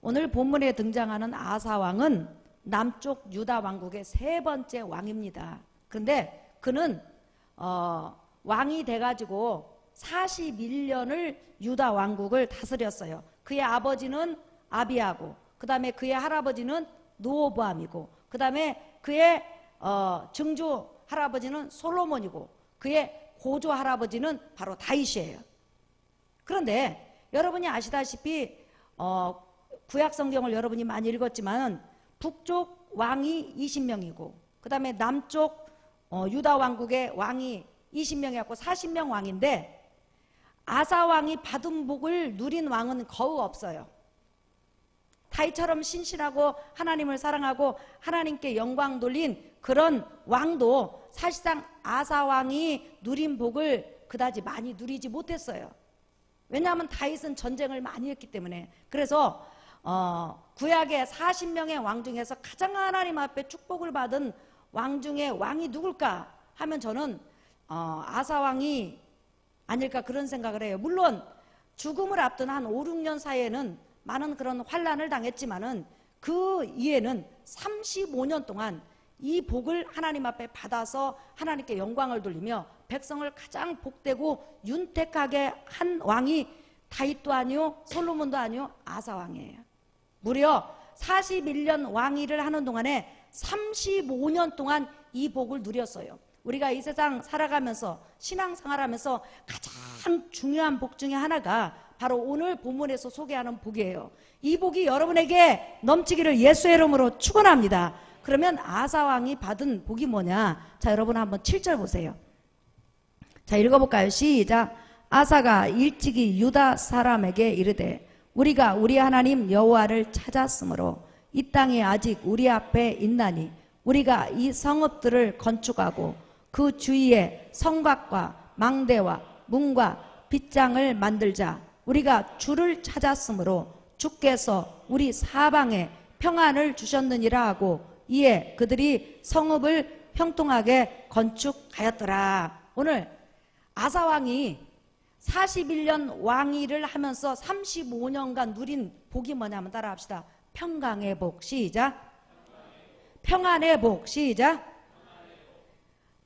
오늘 본문에 등장하는 아사왕은 남쪽 유다 왕국의 세 번째 왕입니다. 그런데 그는 왕이 돼가지고 41년을 유다 왕국을 다스렸어요. 그의 아버지는 아비야고, 그 다음에 그의 할아버지는 르호보암이고, 그 다음에 그의 증조 할아버지는 솔로몬이고, 그의 고조 할아버지는 바로 다윗이에요. 그런데 여러분이 아시다시피 구약 성경을 여러분이 많이 읽었지만 북쪽 왕이 20명이고 그 다음에 남쪽 유다 왕국의 왕이 20명이었고 40명 왕인데, 아사 왕이 받은 복을 누린 왕은 거의 없어요. 다윗처럼 신실하고 하나님을 사랑하고 하나님께 영광 돌린 그런 왕도 사실상 아사 왕이 누린 복을 그다지 많이 누리지 못했어요. 왜냐하면 다윗은 전쟁을 많이 했기 때문에. 그래서 구약의 40명의 왕 중에서 가장 하나님 앞에 축복을 받은 왕 중에 왕이 누굴까 하면 저는 아사 왕이 아닐까 그런 생각을 해요. 물론 죽음을 앞둔 한 5, 6년 사이에는 많은 그런 환난을 당했지만은 그 이에는 35년 동안 이 복을 하나님 앞에 받아서 하나님께 영광을 돌리며 백성을 가장 복되고 윤택하게 한 왕이 다윗도 아니요 솔로몬도 아니요 아사 왕이에요. 무려 41년 왕위를 하는 동안에 35년 동안 이 복을 누렸어요. 우리가 이 세상 살아가면서 신앙생활하면서 가장 중요한 복 중에 하나가 바로 오늘 본문에서 소개하는 복이에요. 이 복이 여러분에게 넘치기를 예수의 이름으로 축원합니다. 그러면 아사 왕이 받은 복이 뭐냐? 자, 여러분 한번 7절 보세요. 자, 읽어볼까요? 시작. 아사가 일찍이 유다 사람에게 이르되 우리가 우리 하나님 여호와를 찾았으므로 이 땅이 아직 우리 앞에 있나니 우리가 이 성읍들을 건축하고 그 주위에 성곽과 망대와 문과 빗장을 만들자. 우리가 주를 찾았으므로 주께서 우리 사방에 평안을 주셨느니라 하고 이에 그들이 성읍을 형통하게 건축하였더라. 오늘 아사 왕이 41년 왕위를 하면서 35년간 누린 복이 뭐냐면 따라합시다. 평강의 복. 시작. 평안의 복. 시작.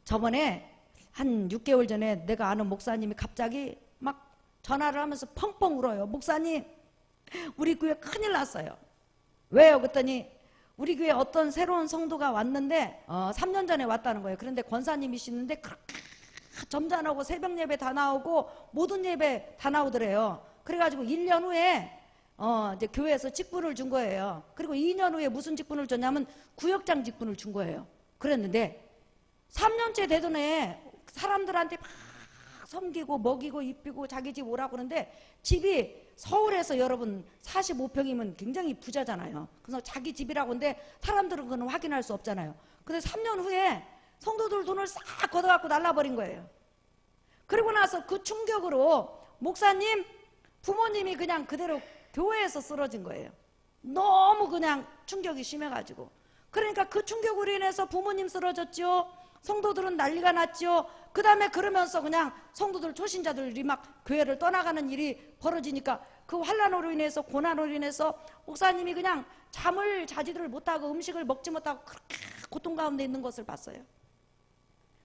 저번에 한 6개월 전에 내가 아는 목사님이 갑자기 막 전화를 하면서 펑펑 울어요. 목사님, 우리 교회 큰일 났어요. 왜요? 그랬더니 우리 교회 어떤 새로운 성도가 왔는데 3년 전에 왔다는 거예요. 그런데 권사님이시는데 그렇게 점잖하고 새벽 예배 다 나오고 모든 예배 다 나오더래요. 그래가지고 1년 후에 이제 교회에서 직분을 준 거예요. 그리고 2년 후에 무슨 직분을 줬냐면 구역장 직분을 준 거예요. 그랬는데 3년째 되던 해 사람들한테 막 섬기고 먹이고 입히고 자기 집 오라고 그러는데 집이 서울에서 여러분 45평이면 굉장히 부자잖아요. 그래서 자기 집이라고 하는데 사람들은 그건 확인할 수 없잖아요. 근데 3년 후에 성도들 돈을 싹 걷어갖고 날라버린 거예요. 그리고 나서 그 충격으로 목사님, 부모님이 그냥 그대로 교회에서 쓰러진 거예요. 너무 그냥 충격이 심해가지고. 그러니까 그 충격으로 인해서 부모님 쓰러졌죠. 성도들은 난리가 났죠. 그 다음에 그러면서 그냥 성도들 초신자들이 막 교회를 떠나가는 일이 벌어지니까 그 환난으로 인해서 고난으로 인해서 목사님이 그냥 잠을 자지를 못하고 음식을 먹지 못하고 그렇게 고통 가운데 있는 것을 봤어요.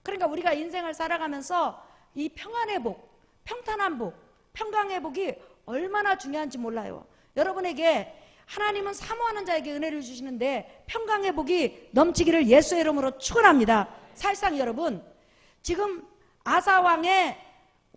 그러니까 우리가 인생을 살아가면서 이 평안의 복, 평탄한 복, 평강의 복이 얼마나 중요한지 몰라요. 여러분에게 하나님은 사모하는 자에게 은혜를 주시는데 평강의 복이 넘치기를 예수의 이름으로 축원합니다. 사실상 여러분, 지금 아사 왕의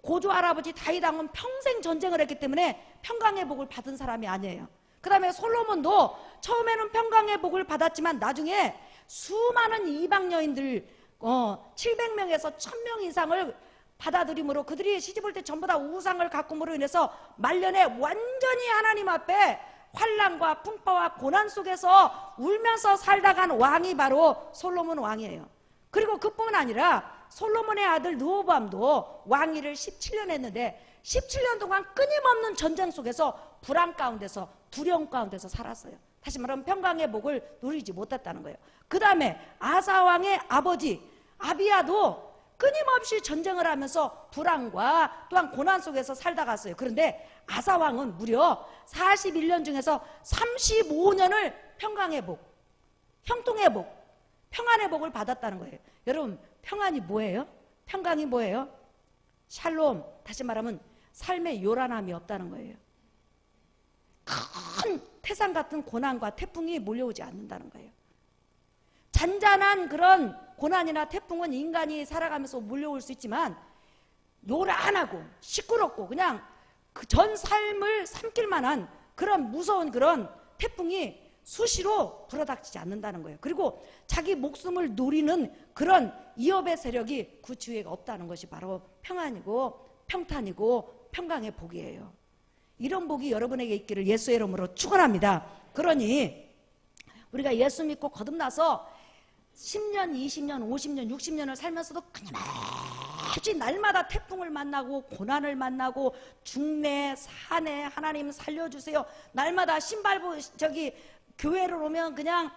고조 할아버지 다윗 왕은 평생 전쟁을 했기 때문에 평강의 복을 받은 사람이 아니에요. 그 다음에 솔로몬도 처음에는 평강의 복을 받았지만 나중에 수많은 이방 여인들 700명에서 1000명 이상을 받아들임으로 그들이 시집올 때 전부 다 우상을 가꿈으로 인해서 말년에 완전히 하나님 앞에 환난과 풍파와 고난 속에서 울면서 살다 간 왕이 바로 솔로몬 왕이에요. 그리고 그뿐만 아니라 솔로몬의 아들 르호보암도 왕위를 17년 했는데 17년 동안 끊임없는 전쟁 속에서 불안 가운데서 두려움 가운데서 살았어요. 다시 말하면 평강의 복을 누리지 못했다는 거예요. 그 다음에 아사 왕의 아버지 아비야도 끊임없이 전쟁을 하면서 불안과 또한 고난 속에서 살다 갔어요. 그런데 아사 왕은 무려 41년 중에서 35년을 평강회복, 형통회복, 평안회복을 받았다는 거예요. 여러분, 평안이 뭐예요? 평강이 뭐예요? 샬롬, 다시 말하면 삶의 요란함이 없다는 거예요. 큰 태산 같은 고난과 태풍이 몰려오지 않는다는 거예요. 잔잔한 그런 고난이나 태풍은 인간이 살아가면서 몰려올 수 있지만 요란하고 시끄럽고 그냥 그 전 삶을 삼킬 만한 그런 무서운 그런 태풍이 수시로 불어닥치지 않는다는 거예요. 그리고 자기 목숨을 노리는 그런 이업의 세력이 그 주위에 없다는 것이 바로 평안이고 평탄이고 평강의 복이에요. 이런 복이 여러분에게 있기를 예수의 이름으로 축원합니다. 그러니 우리가 예수 믿고 거듭나서 10년, 20년, 50년, 60년을 살면서도 끊임없이 날마다 태풍을 만나고 고난을 만나고 중매, 산에 하나님 살려주세요. 날마다 신발 교회를 오면 그냥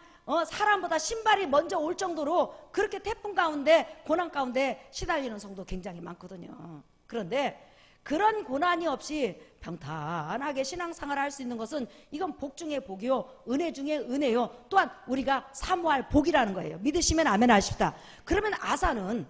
사람보다 신발이 먼저 올 정도로 그렇게 태풍 가운데 고난 가운데 시달리는 성도 굉장히 많거든요. 그런데 그런 고난이 없이 평탄하게 신앙생활을 할 수 있는 것은 이건 복 중에 복이요 은혜 중에 은혜요 또한 우리가 사모할 복이라는 거예요. 믿으시면 아멘 하십시다. 그러면 아사는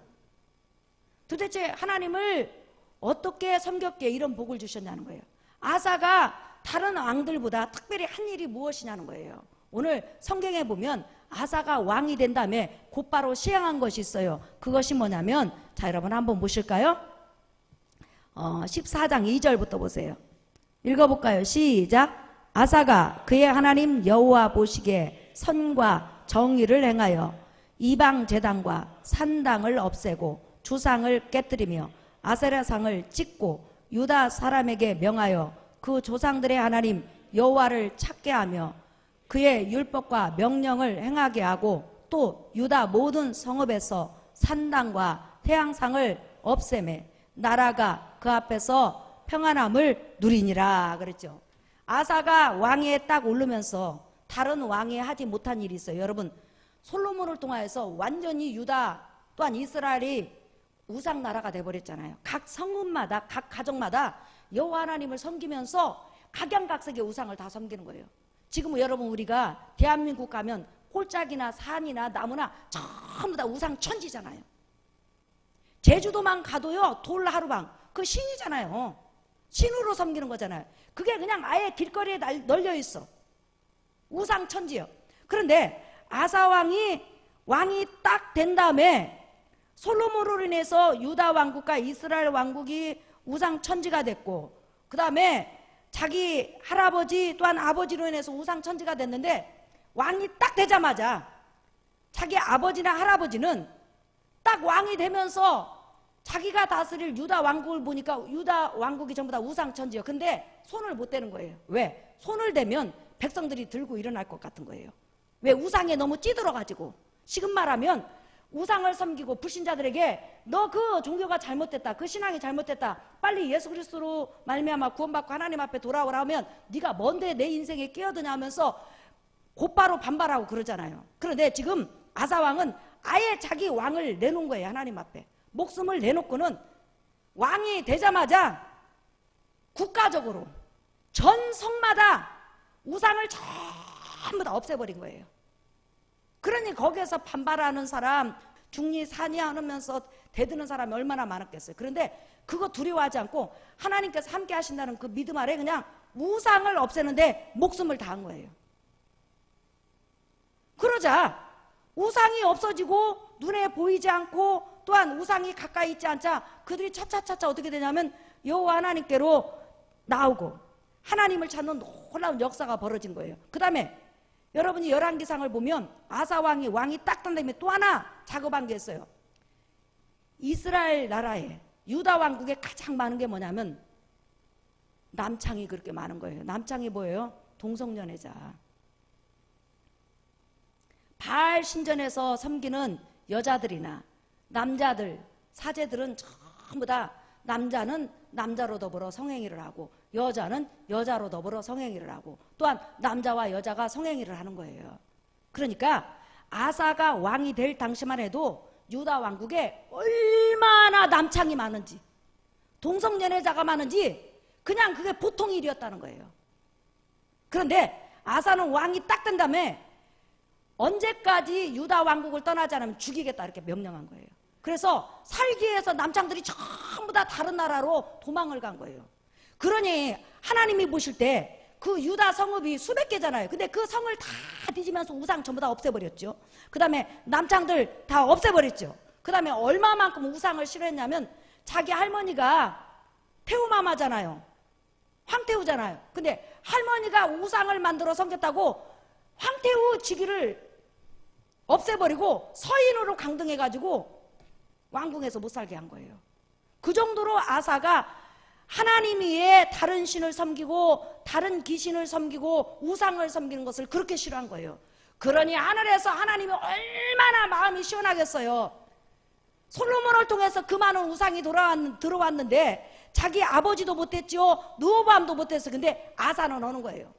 도대체 하나님을 어떻게 섬겼기에 이런 복을 주셨냐는 거예요. 아사가 다른 왕들보다 특별히 한 일이 무엇이냐는 거예요. 오늘 성경에 보면 아사가 왕이 된 다음에 곧바로 시행한 것이 있어요. 그것이 뭐냐면 자 여러분 한번 보실까요? 14장 2절부터 보세요. 읽어볼까요? 시작. 아사가 그의 하나님 여호와 보시기에 선과 정의를 행하여 이방 제단과 산당을 없애고 주상을 깨뜨리며 아세라상을 찢고 유다 사람에게 명하여 그 조상들의 하나님 여호와를 찾게 하며 그의 율법과 명령을 행하게 하고 또 유다 모든 성읍에서 산당과 태양상을 없애매 나라가 그 앞에서 평안함을 누리니라 그랬죠. 아사가 왕위에 딱 오르면서 다른 왕이 하지 못한 일이 있어요. 여러분, 솔로몬을 통하여서 완전히 유다 또한 이스라엘이 우상 나라가 돼버렸잖아요. 각 성읍마다 각 가정마다 여호와 하나님을 섬기면서 각양각색의 우상을 다 섬기는 거예요. 지금 여러분 우리가 대한민국 가면 홀짝이나 산이나 나무나 전부 다 우상 천지잖아요. 제주도만 가도요 돌 하루방 그 신이잖아요. 신으로 섬기는 거잖아요. 그게 그냥 아예 길거리에 널려 있어. 우상 천지요. 그런데 아사 왕이 딱 된 다음에 솔로몬으로 인해서 유다 왕국과 이스라엘 왕국이 우상 천지가 됐고 그 다음에 자기 할아버지 또한 아버지로 인해서 우상 천지가 됐는데 왕이 딱 되자마자 자기 아버지나 할아버지는 딱 왕이 되면서 자기가 다스릴 유다 왕국을 보니까 유다 왕국이 전부 다 우상천지예요. 근데 손을 못 대는 거예요. 왜? 손을 대면 백성들이 들고 일어날 것 같은 거예요. 왜? 우상에 너무 찌들어가지고. 지금 말하면 우상을 섬기고 불신자들에게 너 그 종교가 잘못됐다. 그 신앙이 잘못됐다. 빨리 예수 그리스도로 말미암아 구원받고 하나님 앞에 돌아오라 하면 네가 뭔데 내 인생에 끼어드냐 하면서 곧바로 반발하고 그러잖아요. 그런데 지금 아사 왕은 아예 자기 왕을 내놓은 거예요. 하나님 앞에. 목숨을 내놓고는 왕이 되자마자 국가적으로 전 성마다 우상을 전부 다 없애버린 거예요. 그러니 거기에서 반발하는 사람, 중리 산이 하면서 대드는 사람이 얼마나 많았겠어요. 그런데 그거 두려워하지 않고 하나님께서 함께 하신다는 그 믿음 아래 그냥 우상을 없애는데 목숨을 다한 거예요. 그러자 우상이 없어지고 눈에 보이지 않고 또한 우상이 가까이 있지 않자 그들이 차차차차 어떻게 되냐면 여호와 하나님께로 나오고 하나님을 찾는 놀라운 역사가 벌어진 거예요. 그 다음에 여러분이 열왕기상을 보면 아사 왕이 딱 된 다음에 또 하나 작업한 게 있어요. 이스라엘 나라에 유다 왕국에 가장 많은 게 뭐냐면 남창이 그렇게 많은 거예요. 남창이 뭐예요? 동성연애자. 바알 신전에서 섬기는 여자들이나 남자들, 사제들은 전부 다 남자는 남자로 더불어 성행위를 하고 여자는 여자로 더불어 성행위를 하고 또한 남자와 여자가 성행위를 하는 거예요. 그러니까 아사가 왕이 될 당시만 해도 유다 왕국에 얼마나 남창이 많은지, 동성연애자가 많은지 그냥 그게 보통 일이었다는 거예요. 그런데 아사는 왕이 딱 된 다음에 언제까지 유다 왕국을 떠나지 않으면 죽이겠다 이렇게 명령한 거예요. 그래서 살기 위해서 남창들이 전부 다 다른 나라로 도망을 간 거예요. 그러니 하나님이 보실 때 그 유다 성읍이 수백 개잖아요. 근데 그 성을 다 뒤지면서 우상 전부 다 없애버렸죠. 그 다음에 남창들 다 없애버렸죠. 그 다음에 얼마만큼 우상을 싫어했냐면 자기 할머니가 태우마마잖아요. 황태우잖아요. 근데 할머니가 우상을 만들어 섬겼다고 황태우 직위를 없애버리고 서인으로 강등해가지고 왕궁에서 못 살게 한 거예요. 그 정도로 아사가 하나님 외에 다른 신을 섬기고 다른 귀신을 섬기고 우상을 섬기는 것을 그렇게 싫어한 거예요. 그러니 하늘에서 하나님이 얼마나 마음이 시원하겠어요. 솔로몬을 통해서 그 많은 우상이 들어왔는데 자기 아버지도 못했죠. 르호보암도 못했어. 근데 아사는 오는 거예요.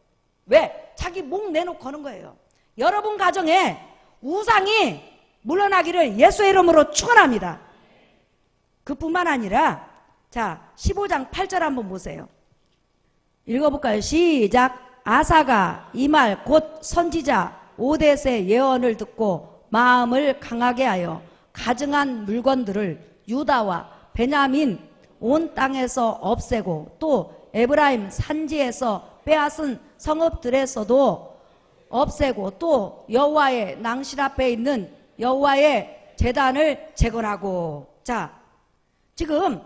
왜? 자기 목 내놓고 하는 거예요. 여러분 가정에 우상이 물러나기를 예수의 이름으로 축원합니다. 그뿐만 아니라 자 15장 8절 한번 보세요. 읽어볼까요? 시작. 아사가 이 말 곧 선지자 오뎃의 예언을 듣고 마음을 강하게 하여 가증한 물건들을 유다와 베냐민 온 땅에서 없애고 또 에브라임 산지에서 빼앗은 성읍들에서도 없애고 또 여호와의 낭실 앞에 있는 여호와의 제단을 재건하고. 자, 지금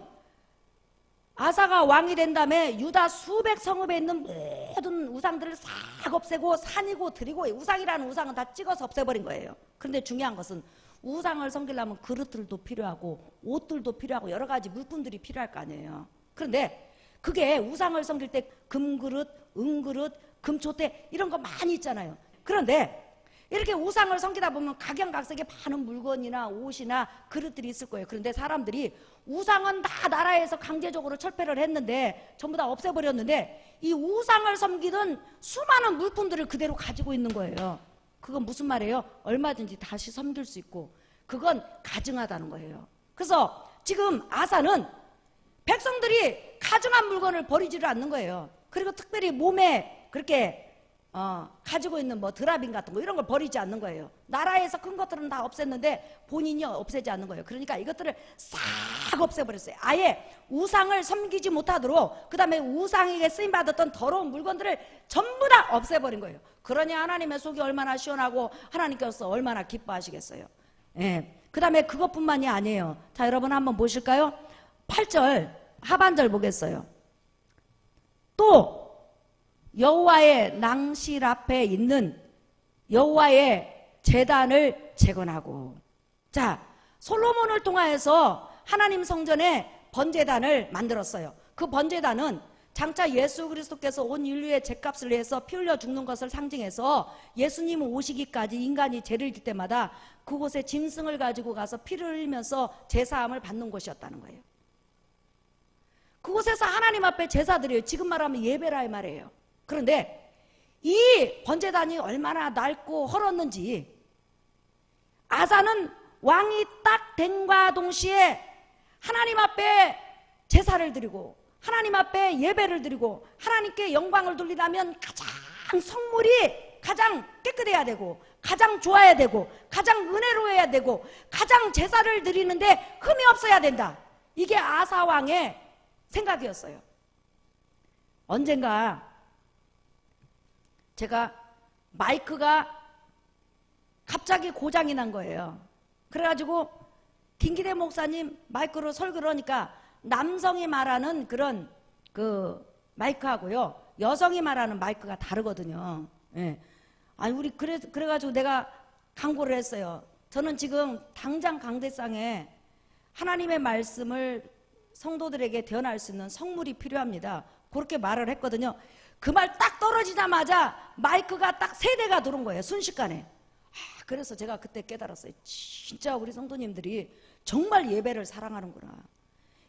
아사가 왕이 된 다음에 유다 수백 성읍에 있는 모든 우상들을 싹 없애고 산이고 들이고, 우상이라는 우상은 다 찍어서 없애버린 거예요. 그런데 중요한 것은 우상을 섬기려면 그릇들도 필요하고 옷들도 필요하고 여러 가지 물품들이 필요할 거 아니에요. 그런데 그게 우상을 섬길 때 금그릇, 은그릇, 금초대 이런 거 많이 있잖아요. 그런데 이렇게 우상을 섬기다 보면 각양각색의 많은 물건이나 옷이나 그릇들이 있을 거예요. 그런데 사람들이 우상은 다 나라에서 강제적으로 철폐를 했는데 전부 다 없애버렸는데 이 우상을 섬기던 수많은 물품들을 그대로 가지고 있는 거예요. 그건 무슨 말이에요? 얼마든지 다시 섬길 수 있고 그건 가증하다는 거예요. 그래서 지금 아사는 백성들이 가증한 물건을 버리지를 않는 거예요. 그리고 특별히 몸에 그렇게 가지고 있는 뭐 드라빈 같은 거 이런 걸 버리지 않는 거예요. 나라에서 큰 것들은 다 없앴는데 본인이 없애지 않는 거예요. 그러니까 이것들을 싹 없애버렸어요. 아예 우상을 섬기지 못하도록, 그 다음에 우상에게 쓰임받았던 더러운 물건들을 전부 다 없애버린 거예요. 그러니 하나님의 속이 얼마나 시원하고 하나님께서 얼마나 기뻐하시겠어요. 예. 그 다음에 그것뿐만이 아니에요. 자, 여러분 한번 보실까요? 8절 하반절 보겠어요. 또 여호와의 낭실 앞에 있는 여호와의 제단을 재건하고. 자, 솔로몬을 통하여서 하나님 성전에 번제단을 만들었어요. 그 번제단은 장차 예수 그리스도께서 온 인류의 죄값을 위해서 피 흘려 죽는 것을 상징해서 예수님 오시기까지 인간이 죄를 질 때마다 그곳에 짐승을 가지고 가서 피를 흘리면서 제사함을 받는 곳이었다는 거예요. 그곳에서 하나님 앞에 제사드려요. 지금 말하면 예배라 이 말이에요. 그런데 이 번제단이 얼마나 낡고 헐었는지 아사는 왕이 딱 된과 동시에 하나님 앞에 제사를 드리고 하나님 앞에 예배를 드리고 하나님께 영광을 돌리려면 가장 성물이 가장 깨끗해야 되고 가장 좋아야 되고 가장 은혜로워야 되고 가장 제사를 드리는데 흠이 없어야 된다. 이게 아사 왕의 생각이었어요. 언젠가 제가 마이크가 갑자기 고장이 난 거예요. 그래가지고 김기대 목사님 마이크로 설교를 하니까 남성이 말하는 그런 그 마이크하고요 여성이 말하는 마이크가 다르거든요. 예. 아니 우리 그래가지고 내가 강구를 했어요. 저는 지금 당장 강대상에 하나님의 말씀을 성도들에게 대언할 수 있는 성물이 필요합니다. 그렇게 말을 했거든요. 그 말 딱 떨어지자마자 마이크가 딱 3대가 들어온 거예요. 순식간에. 그래서 제가 그때 깨달았어요. 진짜 우리 성도님들이 정말 예배를 사랑하는구나.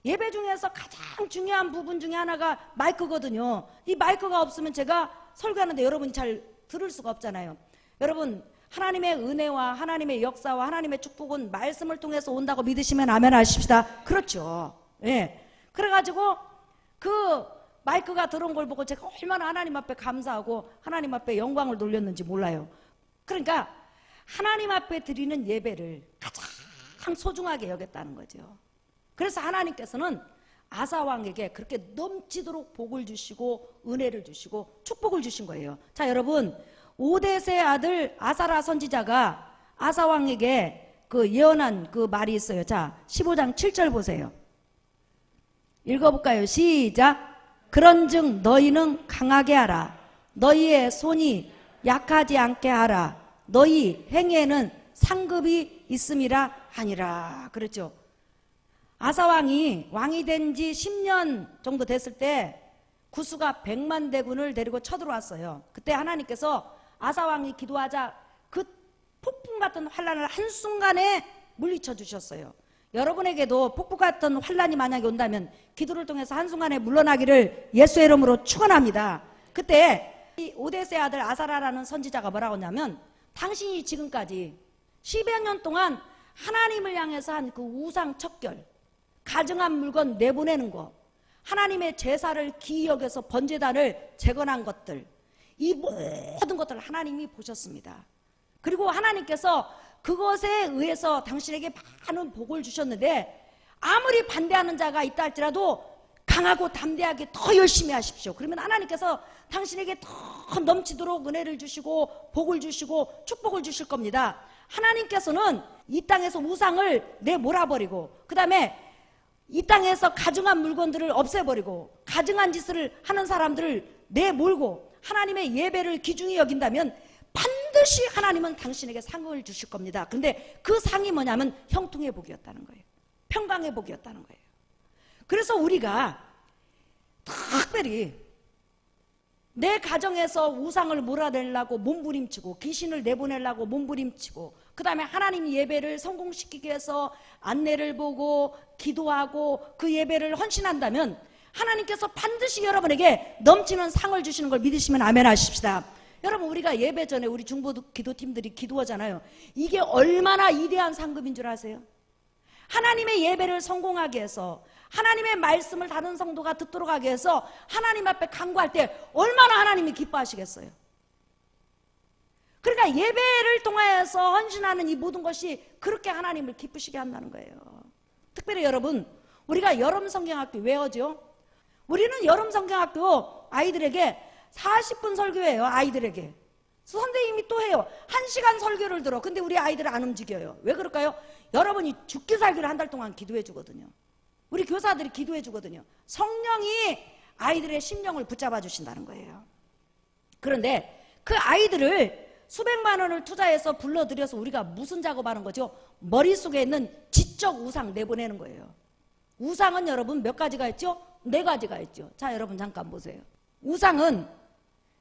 예배 중에서 가장 중요한 부분 중에 하나가 마이크거든요. 이 마이크가 없으면 제가 설교하는데 여러분이 잘 들을 수가 없잖아요. 여러분 하나님의 은혜와 하나님의 역사와 하나님의 축복은 말씀을 통해서 온다고 믿으시면 아멘 하십시다. 그렇죠. 예. 그래가지고 그 마이크가 들어온 걸 보고 제가 얼마나 하나님 앞에 감사하고 하나님 앞에 영광을 돌렸는지 몰라요. 그러니까 하나님 앞에 드리는 예배를 가장 소중하게 여겼다는 거죠. 그래서 하나님께서는 아사왕에게 그렇게 넘치도록 복을 주시고 은혜를 주시고 축복을 주신 거예요. 자, 여러분, 오뎃의 아들 아사라 선지자가 아사왕에게 그 예언한 그 말이 있어요. 자, 15장 7절 보세요. 읽어볼까요? 시작. 그런즉 너희는 강하게 하라. 너희의 손이 약하지 않게 하라. 너희 행위에는 상급이 있음이라 하니라. 그렇죠. 아사왕이 왕이 된 지 10년 정도 됐을 때 구스가 100만 대군을 데리고 쳐들어왔어요. 그때 하나님께서 아사왕이 기도하자 그 폭풍 같은 환란을 한순간에 물리쳐 주셨어요. 여러분에게도 폭풍 같은 환란이 만약에 온다면 기도를 통해서 한순간에 물러나기를 예수의 이름으로 축원합니다. 그때 이 오뎃의 아들 아사라라는 선지자가 뭐라고 하냐면 당신이 지금까지 10여 년 동안 하나님을 향해서 한 그 우상 척결, 가증한 물건 내보내는 거, 하나님의 제사를 기이 여겨서 번제단을 재건한 것들, 이 모든 것들을 하나님이 보셨습니다. 그리고 하나님께서 그것에 의해서 당신에게 많은 복을 주셨는데 아무리 반대하는 자가 있다 할지라도 강하고 담대하게 더 열심히 하십시오. 그러면 하나님께서 당신에게 더 넘치도록 은혜를 주시고 복을 주시고 축복을 주실 겁니다. 하나님께서는 이 땅에서 우상을 내몰아버리고 그 다음에 이 땅에서 가증한 물건들을 없애버리고 가증한 짓을 하는 사람들을 내몰고 하나님의 예배를 귀중히 여긴다면 반드시 하나님은 당신에게 상을 주실 겁니다. 근데 그 상이 뭐냐면 형통의 복이었다는 거예요. 평강의 복이었다는 거예요. 그래서 우리가 특별히 내 가정에서 우상을 몰아내려고 몸부림치고 귀신을 내보내려고 몸부림치고 그 다음에 하나님 예배를 성공시키기 위해서 안내를 보고 기도하고 그 예배를 헌신한다면 하나님께서 반드시 여러분에게 넘치는 상을 주시는 걸 믿으시면 아멘 하십시다. 여러분, 우리가 예배 전에 우리 중보 기도팀들이 기도하잖아요. 이게 얼마나 이대한 상급인 줄 아세요? 하나님의 예배를 성공하게 해서 하나님의 말씀을 다른 성도가 듣도록 하게 해서 하나님 앞에 간구할 때 얼마나 하나님이 기뻐하시겠어요? 그러니까 예배를 통해서 헌신하는 이 모든 것이 그렇게 하나님을 기쁘시게 한다는 거예요. 특별히 여러분, 우리가 여름성경학교 왜 하죠? 우리는 여름성경학교 아이들에게 40분 설교해요. 아이들에게 선생님이 또 해요. 1시간 설교를 들어. 근데 우리 아이들은 안 움직여요. 왜 그럴까요? 여러분이 죽기 살기를 한 달 동안 기도해 주거든요. 우리 교사들이 기도해 주거든요. 성령이 아이들의 심령을 붙잡아 주신다는 거예요. 그런데 그 아이들을 수백만 원을 투자해서 불러들여서 우리가 무슨 작업하는 거죠? 머릿속에 있는 지적 우상 내보내는 거예요. 우상은 여러분 몇 가지가 있죠? 4가지가 있죠. 자, 여러분 잠깐 보세요. 우상은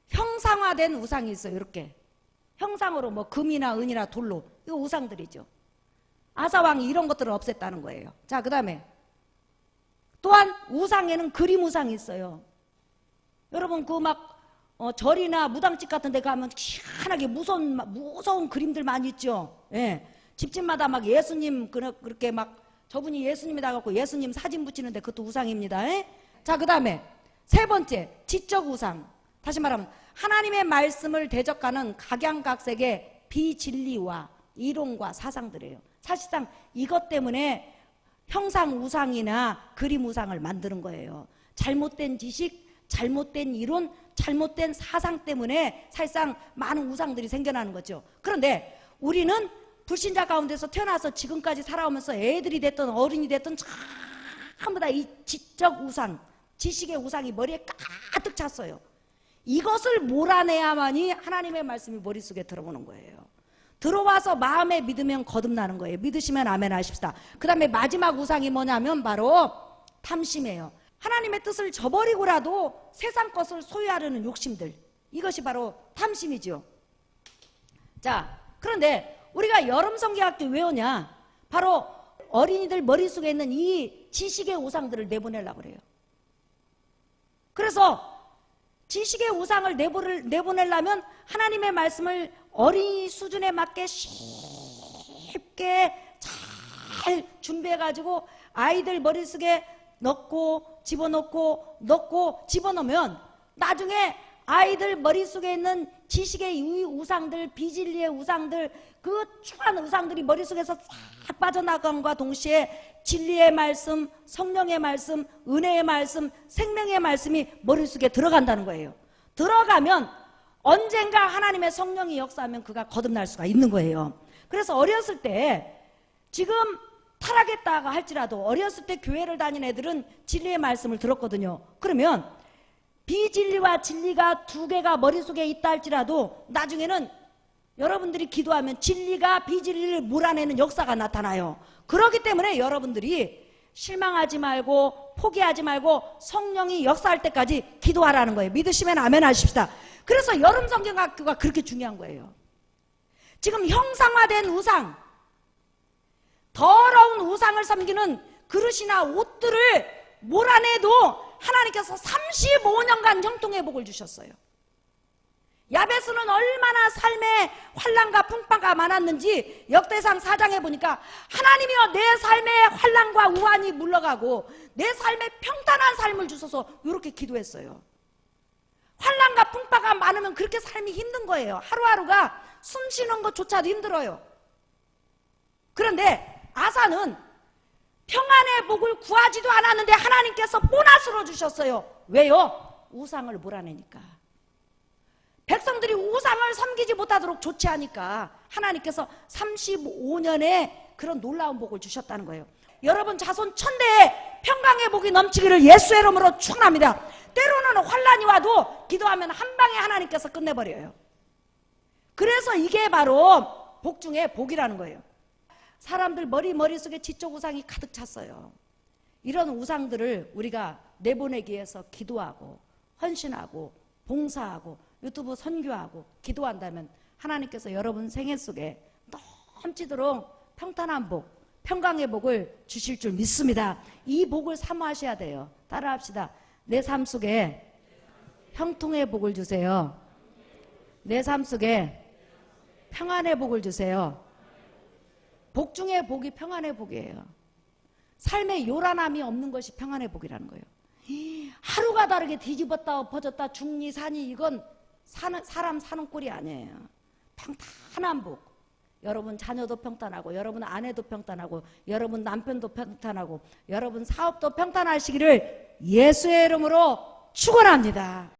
형상화된 우상이 있어요. 이렇게 형상으로 뭐 금이나 은이나 돌로, 이거 우상들이죠. 아사왕이 이런 것들을 없앴다는 거예요. 자, 그 다음에 또한 우상에는 그림 우상이 있어요. 여러분 그 막 절이나 무당집 같은 데 가면 희한하게 무서운 그림들 많이 있죠. 예. 집집마다 막 예수님 그렇게 막 저분이 예수님이다 갖고 예수님 사진 붙이는데 그것도 우상입니다. 예? 자, 그 다음에 3번째 지적 우상. 다시 말하면 하나님의 말씀을 대적하는 각양각색의 비진리와 이론과 사상들이에요. 사실상 이것 때문에 형상 우상이나 그림 우상을 만드는 거예요. 잘못된 지식, 잘못된 이론, 잘못된 사상 때문에 사실상 많은 우상들이 생겨나는 거죠. 그런데 우리는 불신자 가운데서 태어나서 지금까지 살아오면서 애들이 됐든 어른이 됐든 전부 다 이 지적 우상, 지식의 우상이 머리에 가득 찼어요. 이것을 몰아내야만이 하나님의 말씀이 머릿속에 들어오는 거예요. 들어와서 마음에 믿으면 거듭나는 거예요. 믿으시면 아멘 하십시다. 그 다음에 마지막 우상이 뭐냐면 바로 탐심이에요. 하나님의 뜻을 저버리고라도 세상 것을 소유하려는 욕심들, 이것이 바로 탐심이죠. 자, 그런데 우리가 여름성경학교 왜 오냐? 바로 어린이들 머릿속에 있는 이 지식의 우상들을 내보내려고 그래요. 그래서 지식의 우상을 내보내려면 하나님의 말씀을 어린이 수준에 맞게 쉽게 잘 준비해가지고 아이들 머릿속에 넣고 집어넣고 넣고 집어넣으면 나중에 아이들 머릿속에 있는 지식의 우상들, 비진리의 우상들, 그 추한 우상들이 머릿속에서 싹 빠져나간과 동시에 진리의 말씀, 성령의 말씀, 은혜의 말씀, 생명의 말씀이 머릿속에 들어간다는 거예요. 들어가면 언젠가 하나님의 성령이 역사하면 그가 거듭날 수가 있는 거예요. 그래서 어렸을 때 지금 타락했다가 할지라도 어렸을 때 교회를 다닌 애들은 진리의 말씀을 들었거든요. 그러면 비진리와 진리가 두 개가 머릿속에 있다 할지라도 나중에는 여러분들이 기도하면 진리가 비진리를 몰아내는 역사가 나타나요. 그렇기 때문에 여러분들이 실망하지 말고 포기하지 말고 성령이 역사할 때까지 기도하라는 거예요. 믿으시면 아멘 하십시다. 그래서 여름 성경학교가 그렇게 중요한 거예요. 지금 형상화된 우상, 더러운 우상을 섬기는 그릇이나 옷들을 몰아내도 하나님께서 35년간 형통의 복을 주셨어요. 야베스는 얼마나 삶의 환난과 풍파가 많았는지 역대상 4장에 보니까 하나님이여 내 삶의 환난과 우환이 물러가고 내 삶의 평탄한 삶을 주셔서 이렇게 기도했어요. 환난과 풍파가 많으면 그렇게 삶이 힘든 거예요. 하루하루가 숨 쉬는 것조차도 힘들어요. 그런데 아사는 평안의 복을 구하지도 않았는데 하나님께서 보너스로 주셨어요. 왜요? 우상을 몰아내니까. 백성들이 우상을 섬기지 못하도록 조치하니까 하나님께서 35년의 그런 놀라운 복을 주셨다는 거예요. 여러분 자손 천대에 평강의 복이 넘치기를 예수의 이름으로 축원합니다. 때로는 환난이 와도 기도하면 한 방에 하나님께서 끝내버려요. 그래서 이게 바로 복 중에 복이라는 거예요. 사람들 머릿속에 지적 우상이 가득 찼어요. 이런 우상들을 우리가 내보내기 위해서 기도하고 헌신하고 봉사하고 유튜브 선교하고 기도한다면 하나님께서 여러분 생애 속에 넘치도록 평탄한 복, 평강의 복을 주실 줄 믿습니다. 이 복을 사모하셔야 돼요. 따라합시다. 내 삶 속에 형통의 복을 주세요. 내 삶 속에 평안의 복을 주세요. 복 중에 복이 평안의 복이에요. 삶에 요란함이 없는 것이 평안의 복이라는 거예요. 하루가 다르게 뒤집었다 엎어졌다 중리 산이 이건 사람 사는 꼴이 아니에요. 평탄한 복. 여러분 자녀도 평탄하고 여러분 아내도 평탄하고 여러분 남편도 평탄하고 여러분 사업도 평탄하시기를 예수의 이름으로 축원합니다.